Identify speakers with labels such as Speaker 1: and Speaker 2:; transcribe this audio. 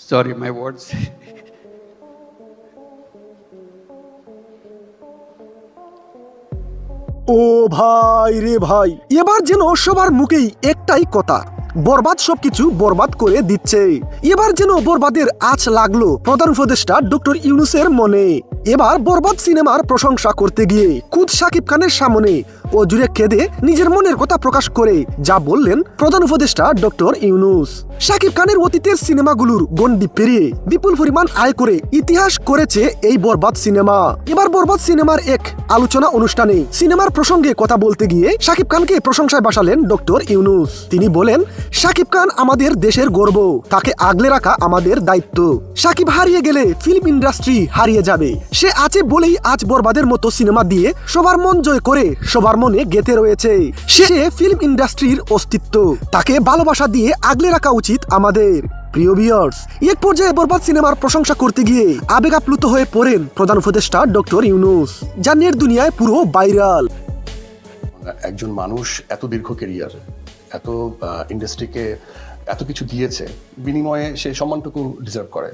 Speaker 1: Sorry, my words.
Speaker 2: ও ভাই রে ভাই, এবার যেন সবার মুখেই একটাই কথা, বরবাদ সবকিছু বরবাদ করে দিচ্ছে। এবার যেন বরবাদের আঁচ লাগলো প্রধান উপদেষ্টা ডক্টর ইউনূসের মনে। এবার বরবাদ সিনেমার প্রশংসা করতে গিয়ে খুদ শাকিব খানের সামনে ও জুড়ে কেঁদে নিজের মনের কথা প্রকাশ করে যা বললেন প্রধান উপদেষ্টা ডক্টর ইউনূস। শাকিব খানের অতীতের সিনেমাগুলোর গণ্ডি পেরিয়ে বিপুল পরিমাণ আয় করে ইতিহাস করেছে এই বরবাদ সিনেমা। এবার বরবাদ সিনেমার এক আলোচনা অনুষ্ঠানে সিনেমার প্রসঙ্গে কথা বলতে গিয়ে শাকিব খানকে প্রশংসায় ভাসালেন ডক্টর ইউনূস। তিনি বলেন, শাকিব খান আমাদের দেশের গর্ব, তাকে আগলে রাখা আমাদের দায়িত্ব। শাকিব হারিয়ে গেলে ফিল্ম ইন্ডাস্ট্রি হারিয়ে যাবে। সে আছে বলেই আজ বরবাদের মতো সিনেমা দিয়ে সবার মন জয় করে সবার মনে গেঁথে রয়েছে। সে ফিল্ম ইন্ডাস্ট্রির অস্তিত্ব, তাকে ভালোবাসা দিয়ে আগলে রাখা উচিত আমাদের। প্রিয় ভিউয়ার্স, এক পর্যায়ে বরবাদ সিনেমার প্রশংসা করতে গিয়ে আবেগ আপ্লুত হয়ে পড়েন প্রধান উপদেষ্টা ডক্টর ইউনূস, যা নেট দুনিয়ায় পুরো ভাইরাল।
Speaker 3: একজন মানুষ এত দীর্ঘ কেরিয়ার, এত ইন্ডাস্ট্রিকে এত কিছু দিয়েছে, বিনিময়ে সে সম্মানটুকু ডিজার্ভ করে।